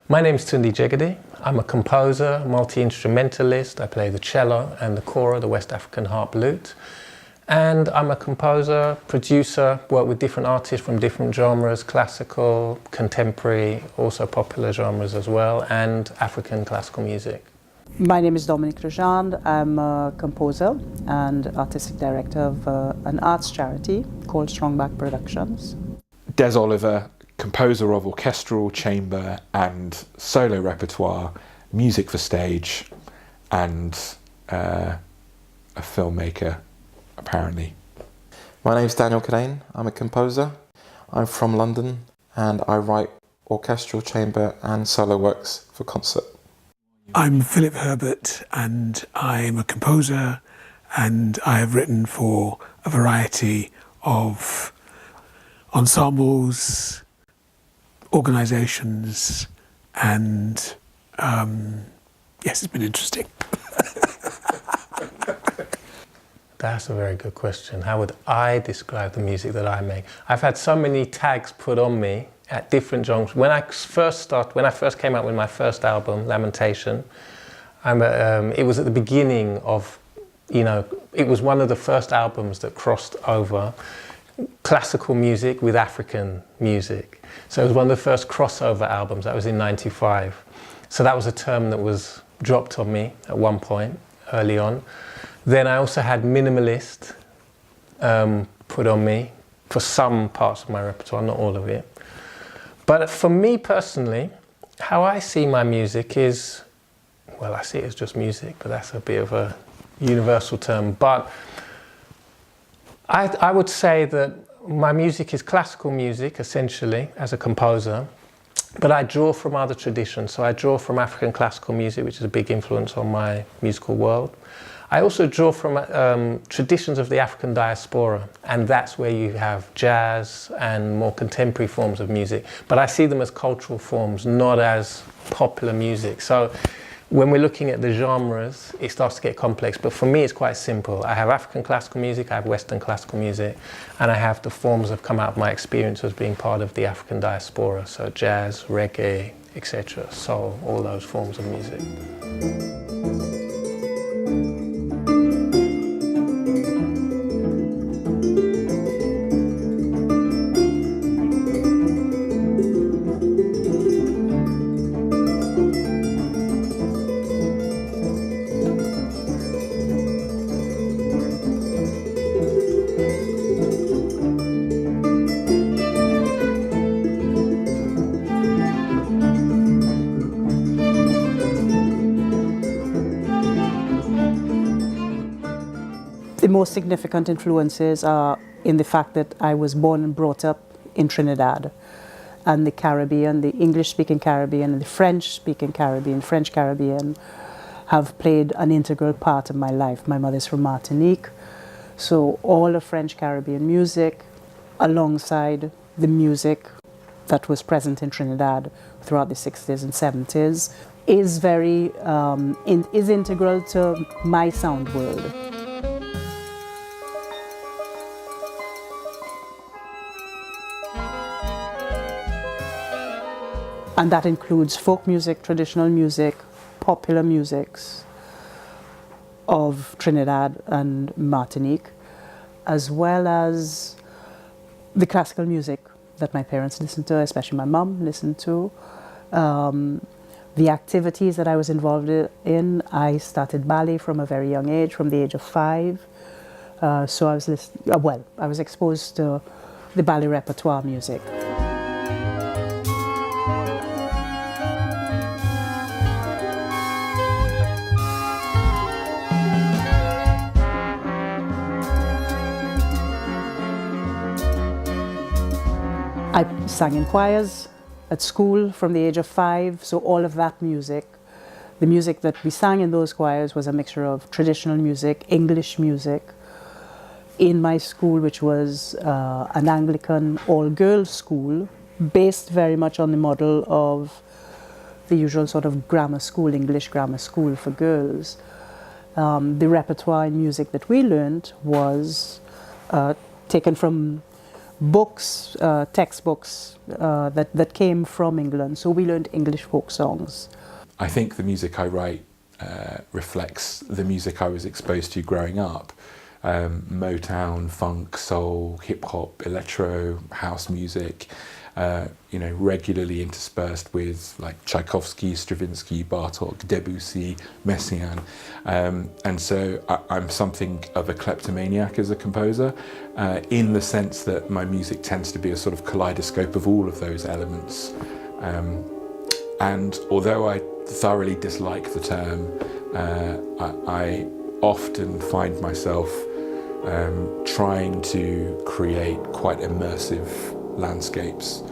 My name is Tunde Jegede. I'm a composer, multi-instrumentalist. I play the cello and the kora, the West African harp lute. And I'm a composer, producer, work with different artists from different genres, classical, contemporary, also popular genres as well, and African classical music. My name is Dominique Legendre. I'm a composer and artistic director of an arts charity called Strongback Productions. Des Oliver, composer of orchestral, chamber and solo repertoire, music for stage, and a filmmaker, apparently. My name's Daniel Cadane. I'm a composer. I'm from London and I write orchestral, chamber and solo works for concert. I'm Philip Herbert and I'm a composer, and I have written for a variety of ensembles, organisations, and yes, it's been interesting. That's a very good question. How would I describe the music that I make? I've had so many tags put on me at different genres. When I first came out with my first album, Lamentation, it was at the beginning of, it was one of the first albums that crossed over classical music with African music. So it was one of the first crossover albums. That was in '95. So that was a term that was dropped on me at one point early on. Then I also had minimalist put on me for some parts of my repertoire, not all of it. But for me personally, how I see my music is, well, I see it as just music, but that's a bit of a universal term. But I would say that my music is classical music, essentially, as a composer, but I draw from other traditions. So I draw from African classical music, which is a big influence on my musical world. I also draw from traditions of the African diaspora, and that's where you have jazz and more contemporary forms of music. But I see them as cultural forms, not as popular music. So when we're looking at the genres, it starts to get complex. But for me, it's quite simple. I have African classical music, I have Western classical music, and I have the forms that come out of my experience as being part of the African diaspora. So jazz, reggae, etc. Soul, all those forms of music. The most significant influences are in the fact that I was born and brought up in Trinidad, and the Caribbean, the English-speaking Caribbean and the French-speaking Caribbean, French Caribbean, have played an integral part of my life. My mother's from Martinique, so all of French Caribbean music, alongside the music that was present in Trinidad throughout the 60s and 70s, is very is integral to my sound world. And that includes folk music, traditional music, popular musics of Trinidad and Martinique, as well as the classical music that my parents listened to, especially my mom listened to. The activities that I was involved in, I started ballet from a very young age, from the age of 5. So I was I was exposed to the ballet repertoire music. I sang in choirs at school from the age of 5, so all of that music, the music that we sang in those choirs was a mixture of traditional music, English music. In my school, which was an Anglican all-girls school, based very much on the model of the usual sort of grammar school, English grammar school for girls, the repertoire in music that we learned was taken from books, textbooks that came from England. So we learned English folk songs. I think the music I write reflects the music I was exposed to growing up. Motown, funk, soul, hip-hop, electro, house music, regularly interspersed with like Tchaikovsky, Stravinsky, Bartok, Debussy, Messiaen. And so I'm something of a kleptomaniac as a composer, in the sense that my music tends to be a sort of kaleidoscope of all of those elements. And although I thoroughly dislike the term, I often find myself trying to create quite immersive landscapes.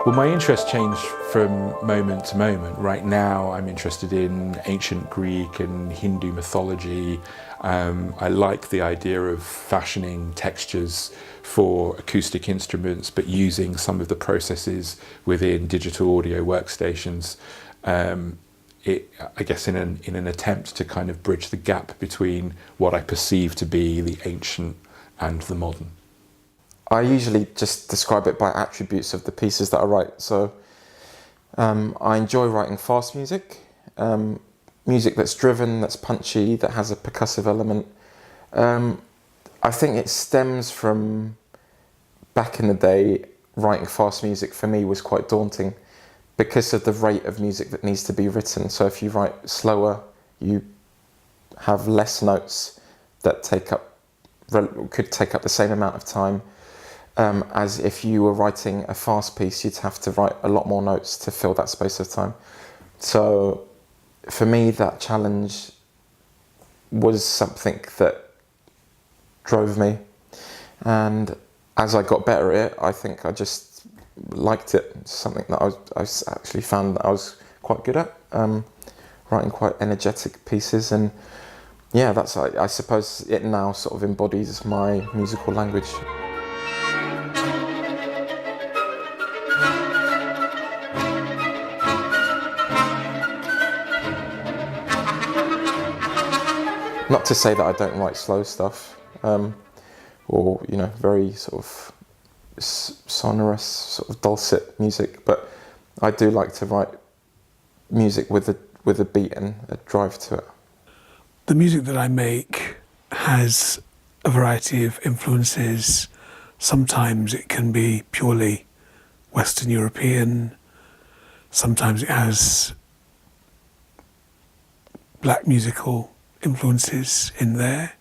Well, my interest changed from moment to moment. Right now, I'm interested in ancient Greek and Hindu mythology. I like the idea of fashioning textures for acoustic instruments, but using some of the processes within digital audio workstations. I guess in an attempt to kind of bridge the gap between what I perceive to be the ancient and the modern. I usually just describe it by attributes of the pieces that I write. So I enjoy writing fast music, music that's driven, that's punchy, that has a percussive element. I think it stems from back in the day, writing fast music for me was quite daunting because of the rate of music that needs to be written. So if you write slower, you have less notes that could take up the same amount of time. As if you were writing a fast piece, you'd have to write a lot more notes to fill that space of time. So for me, that challenge was something that drove me. And as I got better at it, I think I just liked it. It's something that I actually found that I was quite good at, writing quite energetic pieces. And yeah, that's, I suppose it now sort of embodies my musical language. Not to say that I don't write slow stuff, or very sort of sonorous, sort of dulcet music, but I do like to write music with a beat and a drive to it. The music that I make has a variety of influences. Sometimes it can be purely Western European, sometimes it has black musical influences in there.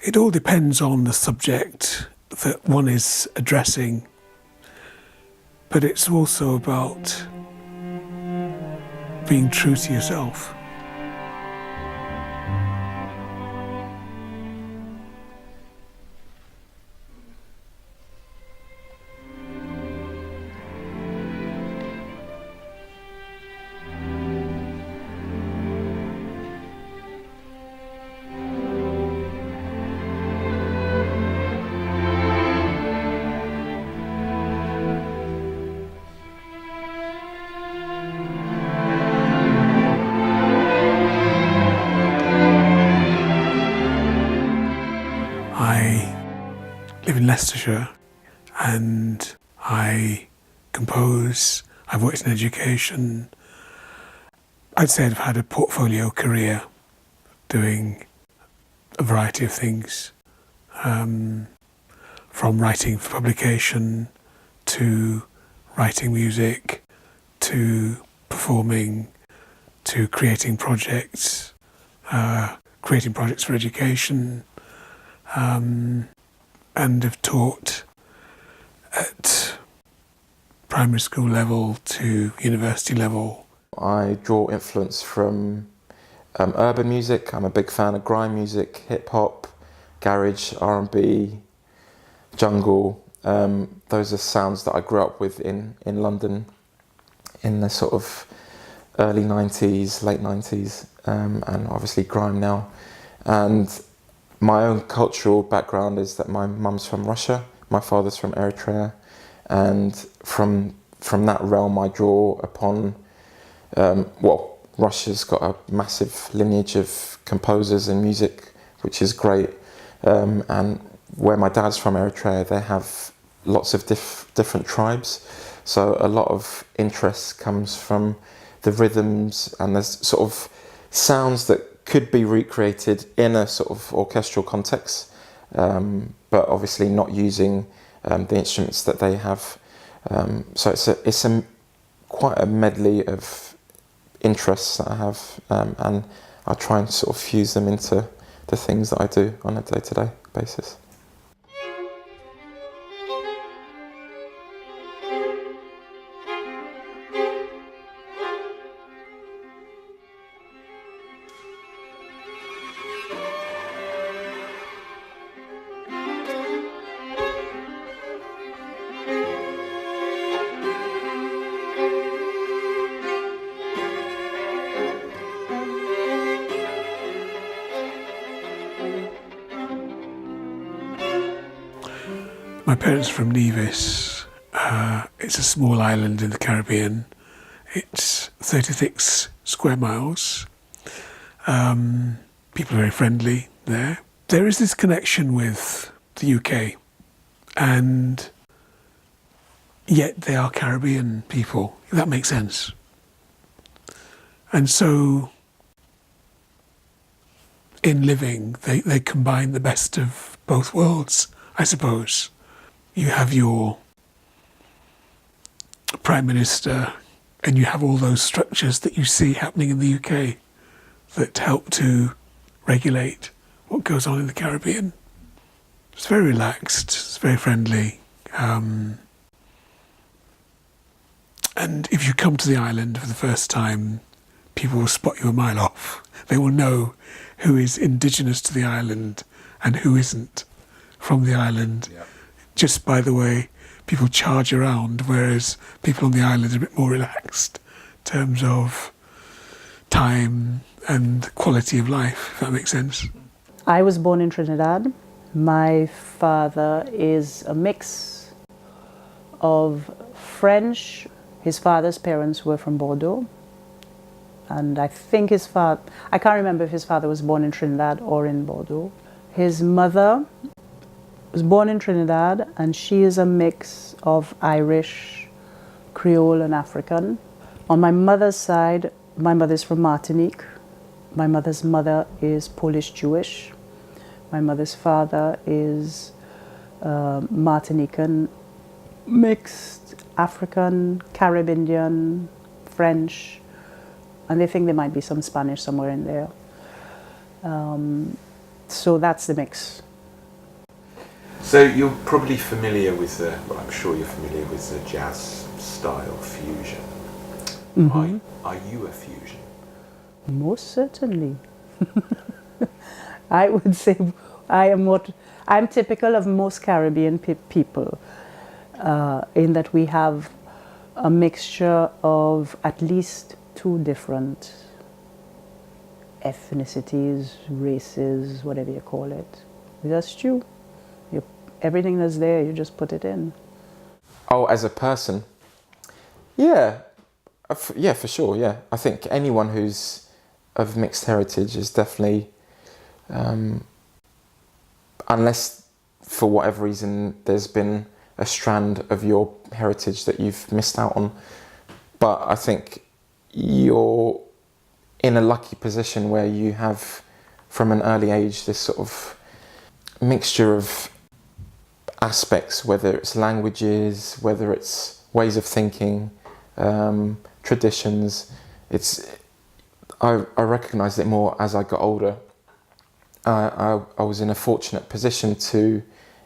It all depends on the subject that one is addressing, but it's also about being true to yourself. In Leicestershire, and I compose. I've worked in education. I'd say I've had a portfolio career doing a variety of things, from writing for publication to writing music to performing to creating projects for education, and have taught at primary school level to university level. I draw influence from urban music. I'm a big fan of grime music, hip hop, garage, R&B, jungle. Those are sounds that I grew up with in London in the sort of early 90s, late 90s, and obviously grime now. And my own cultural background is that my mum's from Russia, my father's from Eritrea, and from that realm I draw upon, Russia's got a massive lineage of composers and music, which is great, and where my dad's from Eritrea, they have lots of different tribes, so a lot of interest comes from the rhythms, and there's sort of sounds that could be recreated in a sort of orchestral context, but obviously not using the instruments that they have. So it's quite a medley of interests that I have, and I try and sort of fuse them into the things that I do on a day-to-day basis. My parents are from Nevis. It's a small island in the Caribbean. It's 36 square miles. People are very friendly there. There is this connection with the UK, and yet they are Caribbean people, if that makes sense. And so in living, they combine the best of both worlds, I suppose. You have your Prime Minister, and you have all those structures that you see happening in the UK that help to regulate what goes on in the Caribbean. It's very relaxed, it's very friendly. And if you come to the island for the first time, people will spot you a mile off. They will know who is indigenous to the island and who isn't from the island. Yeah. Just by the way people charge around, whereas people on the island are a bit more relaxed in terms of time and quality of life, if that makes sense. I was born in Trinidad. My father is a mix of French. His father's parents were from Bordeaux. And I think his father, I can't remember if his father was born in Trinidad or in Bordeaux. His mother was born in Trinidad, and she is a mix of Irish, Creole, and African. On my mother's side, my mother's from Martinique. My mother's mother is Polish Jewish. My mother's father is Martinican, mixed African, Caribbean, French, and they think there might be some Spanish somewhere in there. So that's the mix. So you're probably familiar with I'm sure you're familiar with the jazz style fusion. Mm-hmm. Are you a fusion? Most certainly. I would say I'm typical of most Caribbean people, in that we have a mixture of at least two different ethnicities, races, whatever you call it. That's true. Everything that's there, you just put it in. Oh, as a person? Yeah. Yeah, for sure, yeah. I think anyone who's of mixed heritage is definitely, unless for whatever reason there's been a strand of your heritage that you've missed out on. But I think you're in a lucky position where you have from an early age this sort of mixture of aspects, whether it's languages, whether it's ways of thinking, traditions. I recognised it more as I got older. I was in a fortunate position to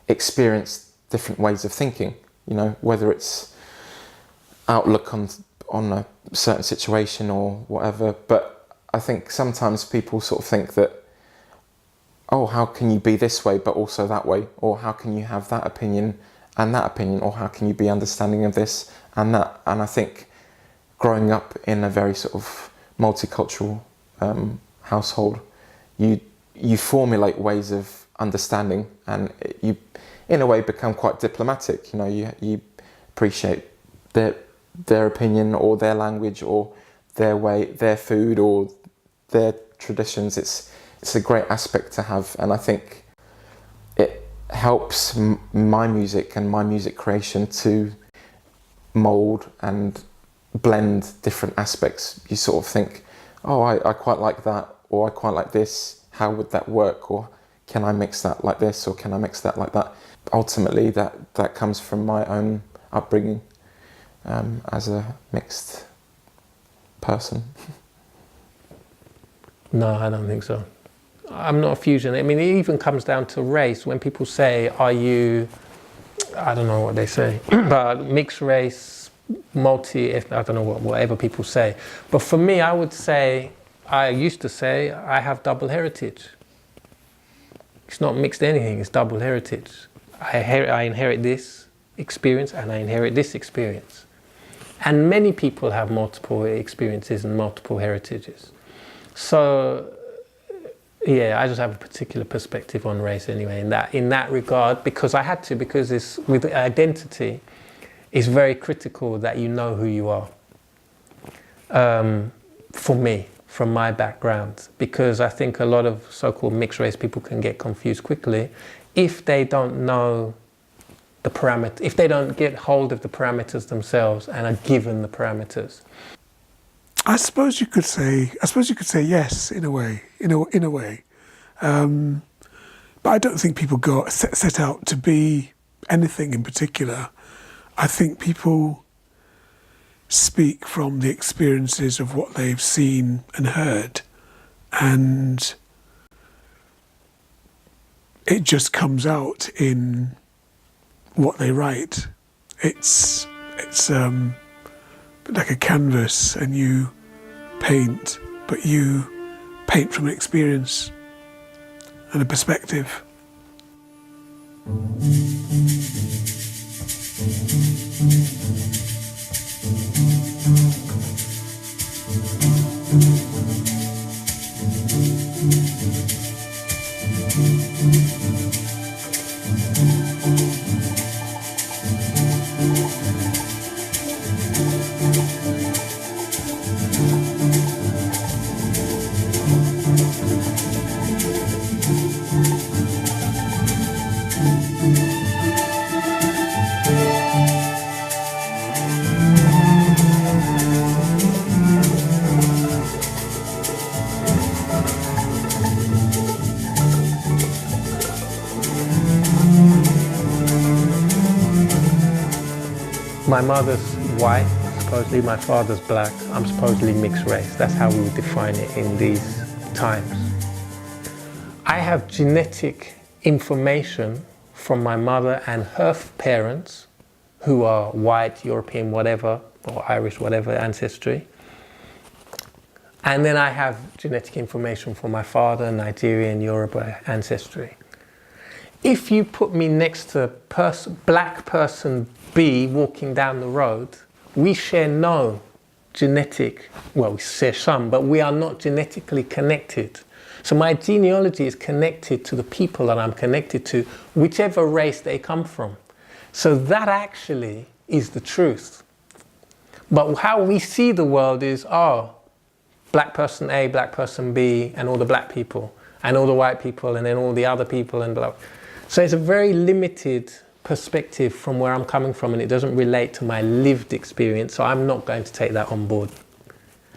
experience different ways of thinking, you know, whether it's outlook on a certain situation or whatever. But I think sometimes people sort of think that, oh, how can you be this way but also that way? Or how can you have that opinion and that opinion? Or how can you be understanding of this and that? And I think growing up in a very sort of multicultural household, you formulate ways of understanding, and you in a way become quite diplomatic. You know, you appreciate their opinion or their language or their way, their food or their traditions. It's a great aspect to have, and I think it helps my music and my music creation to mould and blend different aspects. You sort of think, oh, I quite like that, or I quite like this. How would that work? Or can I mix that like this, or can I mix that like that? Ultimately, that comes from my own upbringing as a mixed person. No, I don't think so. I'm not a fusion. I mean, it even comes down to race. When people say, are you, I don't know what they say, but mixed race, multi-ethnic, I don't know whatever people say. But for me, I would say, I used to say, I have double heritage. It's not mixed anything, it's double heritage. I inherit this experience and I inherit this experience. And many people have multiple experiences and multiple heritages. So, yeah, I just have a particular perspective on race anyway, in that regard, because I had to, because it's, with identity, it's very critical that you know who you are. For me, from my background, because I think a lot of so-called mixed race people can get confused quickly if they don't know the parameter, if they don't get hold of the parameters themselves and are given the parameters. I suppose you could say yes, in a way. But I don't think people set out to be anything in particular. I think people speak from the experiences of what they've seen and heard, and it just comes out in what they write. It's like a canvas, and you paint, but you paint from an experience and a perspective. My mother's white, supposedly my father's black, I'm supposedly mixed race. That's how we would define it in these times. I have genetic information from my mother and her parents, who are white, European, whatever, or Irish, whatever ancestry. And then I have genetic information from my father, Nigerian, Yoruba ancestry. If you put me next to black person B walking down the road, we share no genetic, well, we share some, but we are not genetically connected. So my genealogy is connected to the people that I'm connected to, whichever race they come from. So that actually is the truth. But how we see the world is, oh, black person A, black person B, and all the black people, and all the white people, and then all the other people, and blah. So it's a very limited perspective from where I'm coming from, and it doesn't relate to my lived experience, so I'm not going to take that on board.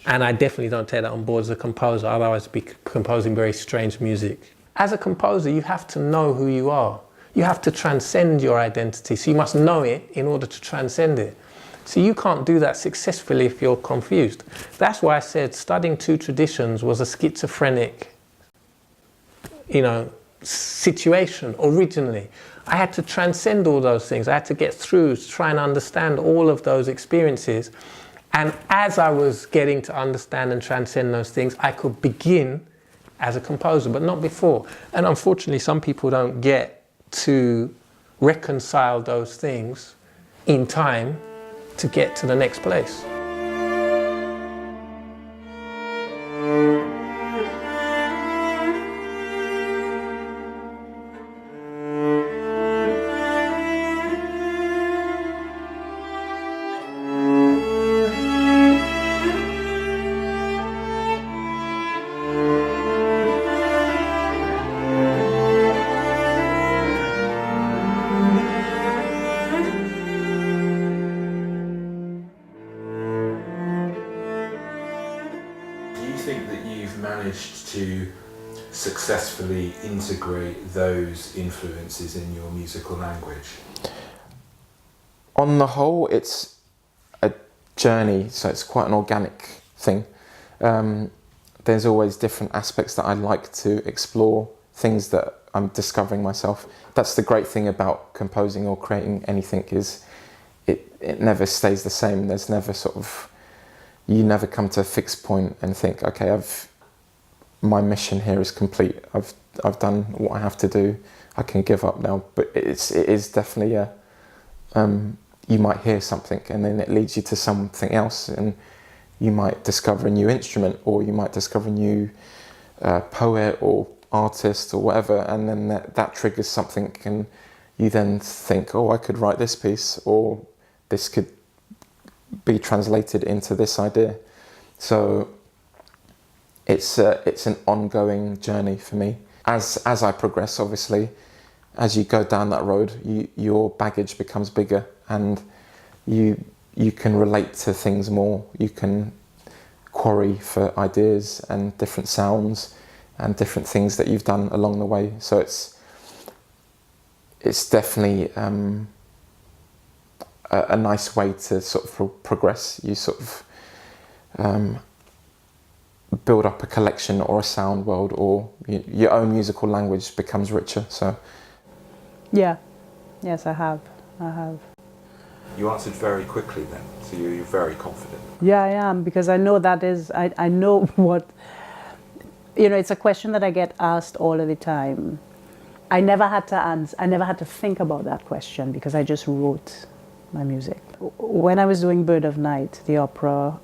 And I definitely don't take that on board as a composer, otherwise I'd be composing very strange music. As a composer, you have to know who you are. You have to transcend your identity, so you must know it in order to transcend it. So you can't do that successfully if you're confused. That's why I said studying two traditions was a schizophrenic, situation originally. I had to transcend all those things. I had to get through to try and understand all of those experiences. And as I was getting to understand and transcend those things, I could begin as a composer, but not before. And unfortunately, some people don't get to reconcile those things in time to get to the next place. To successfully integrate those influences in your musical language? On the whole, it's a journey, so it's quite an organic thing. There's always different aspects that I like to explore, things that I'm discovering myself. That's the great thing about composing or creating anything, is it never stays the same. There's never you never come to a fixed point and think, okay, my mission here is complete. I've done what I have to do. I can give up now. But it is definitely you might hear something and then it leads you to something else, and you might discover a new instrument, or you might discover a new poet or artist or whatever, and then that triggers something, and you then think, oh, I could write this piece, or this could be translated into this idea. So it's an ongoing journey for me. As I progress, obviously, as you go down that road, your baggage becomes bigger, and you can relate to things more. You can quarry for ideas and different sounds and different things that you've done along the way. So it's definitely a nice way to sort of progress. You sort of build up a collection or a sound world, or your own musical language becomes richer. So yes, I have. You answered very quickly then, so you're very confident. Yeah, I am, because I know that is, I know what, it's a question that I get asked all of the time. I never had to answer, I never had to think about that question, because I just wrote my music. When I was doing Bird of Night, the opera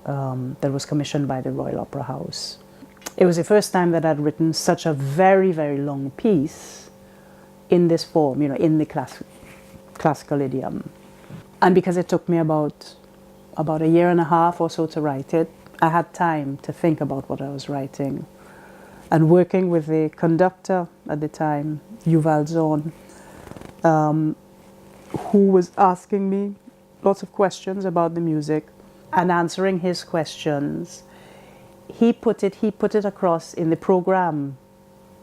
that was commissioned by the Royal Opera House, it was the first time that I'd written such a very, very long piece in this form, in the classical idiom. And because it took me about a year and a half or so to write it, I had time to think about what I was writing. And working with the conductor at the time, Yuval Zorn, who was asking me lots of questions about the music, and answering his questions, he put it across in the program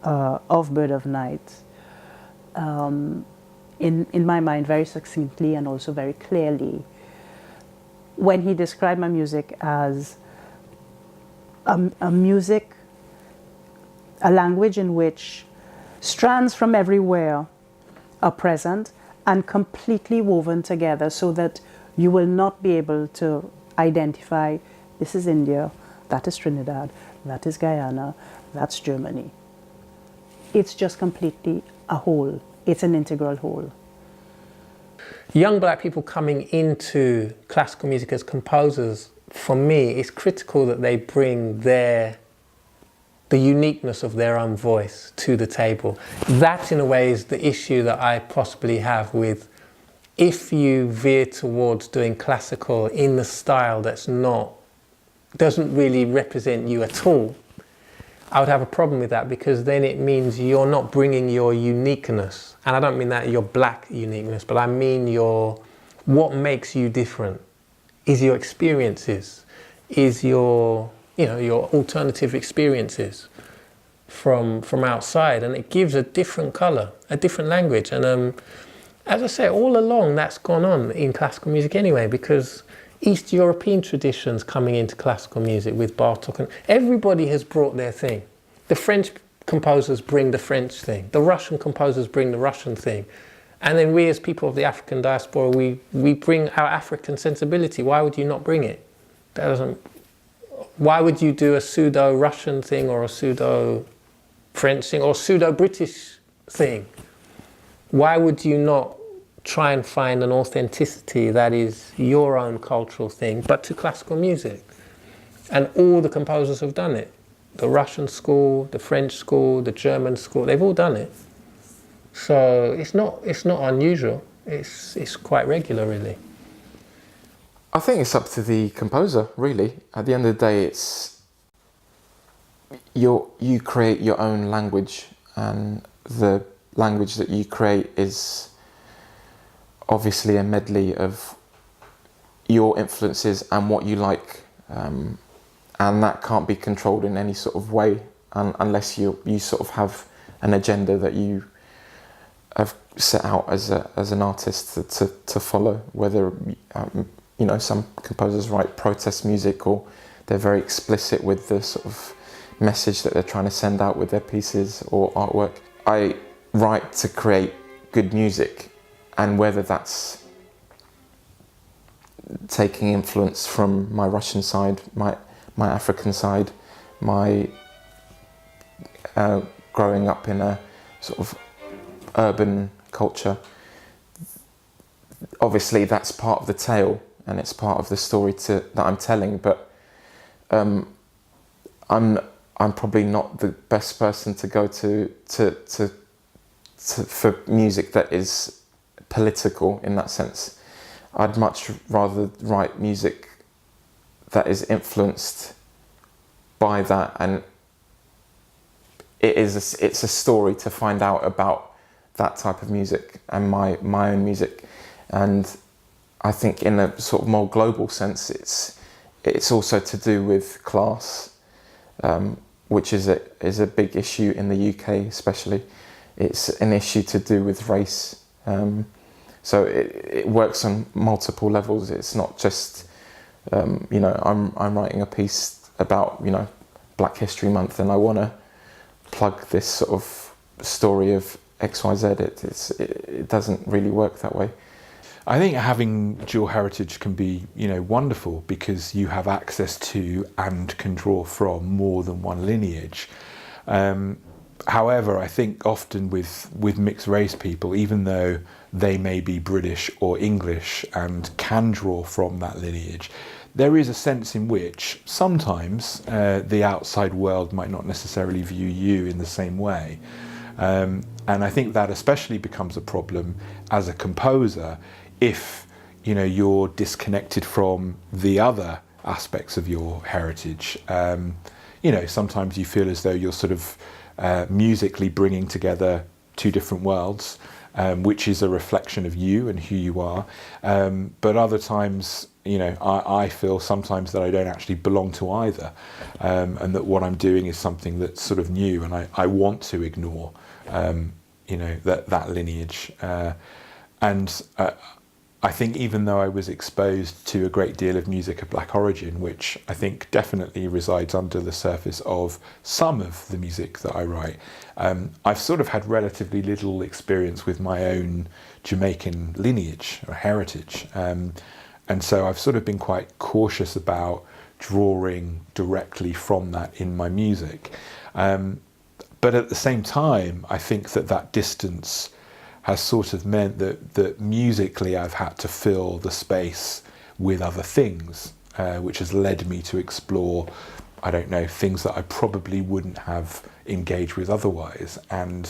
of Bird of Night, in my mind, very succinctly and also very clearly, when he described my music as a music, a language in which strands from everywhere are present and completely woven together, so that you will not be able to identify, this is India, that is Trinidad, that is Guyana, that's Germany. It's just completely a whole. It's an integral whole. Young black people coming into classical music as composers, for me, it's critical that they bring the uniqueness of their own voice to the table. That, in a way, is the issue that I possibly have with, if you veer towards doing classical in the style doesn't really represent you at all, I would have a problem with that, because then it means you're not bringing your uniqueness. And I don't mean that your black uniqueness, but I mean what makes you different is your experiences, is your your alternative experiences from outside, and it gives a different colour, a different language. And as I say, all along that's gone on in classical music anyway, because East European traditions coming into classical music with Bartók, and everybody has brought their thing. The French composers bring the French thing, the Russian composers bring the Russian thing, and then we as people of the African diaspora, we bring our African sensibility. Why would you not bring it? That doesn't. Why would you do a pseudo-Russian thing or a pseudo-French thing or pseudo-British thing? Why would you not try and find an authenticity that is your own cultural thing, but to classical music? And all the composers have done it. The Russian school, the French school, the German school, they've all done it. So it's not unusual. It's quite regular, really. I think it's up to the composer, really. At the end of the day, it's you create your own language, and the language that you create is obviously a medley of your influences and what you like, and that can't be controlled in any sort of way unless you sort of have an agenda that you have set out as an artist to follow, whether some composers write protest music, or they're very explicit with the sort of message that they're trying to send out with their pieces or artwork. I write to create good music, and whether that's taking influence from my Russian side, my African side, my growing up in a sort of urban culture, obviously that's part of the tale and it's part of the story that I'm telling, but I'm probably not the best person to go to for music that is political in that sense. I'd much rather write music that is influenced by that, and it's a story to find out about that type of music and my own music. And I think in a sort of more global sense, it's also to do with class, which is a big issue in the UK especially. It's an issue to do with race. So it works on multiple levels. It's not just I'm writing a piece about Black History Month and I want to plug this sort of story of XYZ. It doesn't really work that way. I think having dual heritage can be, wonderful, because you have access to and can draw from more than one lineage. However, I think often with mixed race people, even though they may be British or English and can draw from that lineage, there is a sense in which sometimes the outside world might not necessarily view you in the same way. And I think that especially becomes a problem as a composer if you're disconnected from the other aspects of your heritage. Sometimes you feel as though you're sort of musically bringing together two different worlds, which is a reflection of you and who you are. But other times, I feel sometimes that I don't actually belong to either, and that what I'm doing is something that's sort of new, and I want to ignore, that lineage. I think even though I was exposed to a great deal of music of Black origin, which I think definitely resides under the surface of some of the music that I write, I've sort of had relatively little experience with my own Jamaican lineage or heritage. And so I've sort of been quite cautious about drawing directly from that in my music. But at the same time, I think that distance has sort of meant that musically I've had to fill the space with other things, which has led me to explore, things that I probably wouldn't have engaged with otherwise. And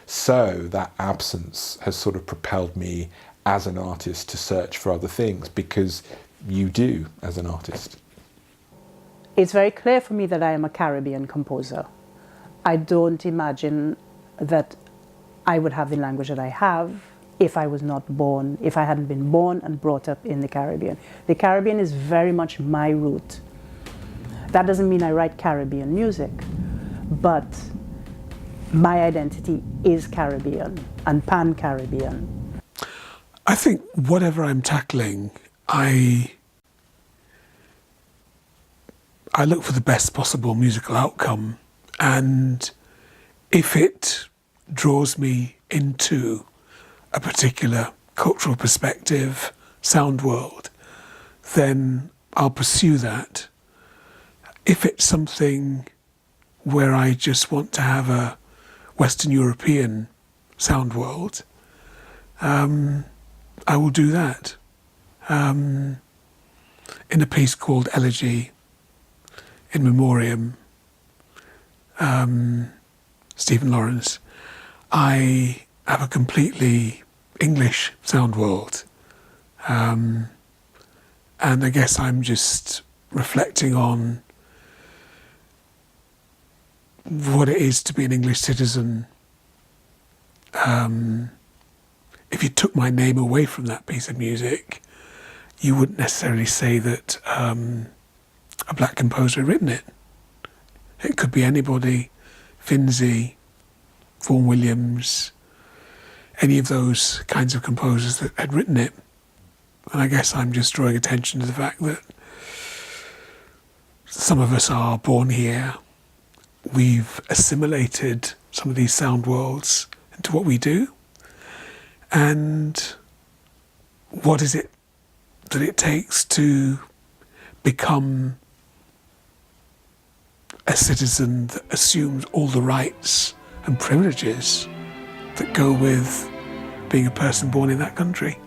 so that absence has sort of propelled me as an artist to search for other things, because you do as an artist. It's very clear for me that I am a Caribbean composer. I don't imagine that I would have the language that I have if I hadn't been born and brought up in the Caribbean. The Caribbean is very much my root. That doesn't mean I write Caribbean music, but my identity is Caribbean and pan-Caribbean. I think whatever I'm tackling, I look for the best possible musical outcome, and if it draws me into a particular cultural perspective, sound world, then I'll pursue that. If it's something where I just want to have a Western European sound world, I will do that. In a piece called Elegy, in Memoriam, Stephen Lawrence, I have a completely English sound world. And I guess I'm just reflecting on what it is to be an English citizen. If you took my name away from that piece of music, you wouldn't necessarily say that a black composer had written it. It could be anybody, Finzi, Vaughan Williams, any of those kinds of composers that had written it. And I guess I'm just drawing attention to the fact that some of us are born here. We've assimilated some of these sound worlds into what we do. And what is it that it takes to become a citizen that assumes all the rights and privileges that go with being a person born in that country?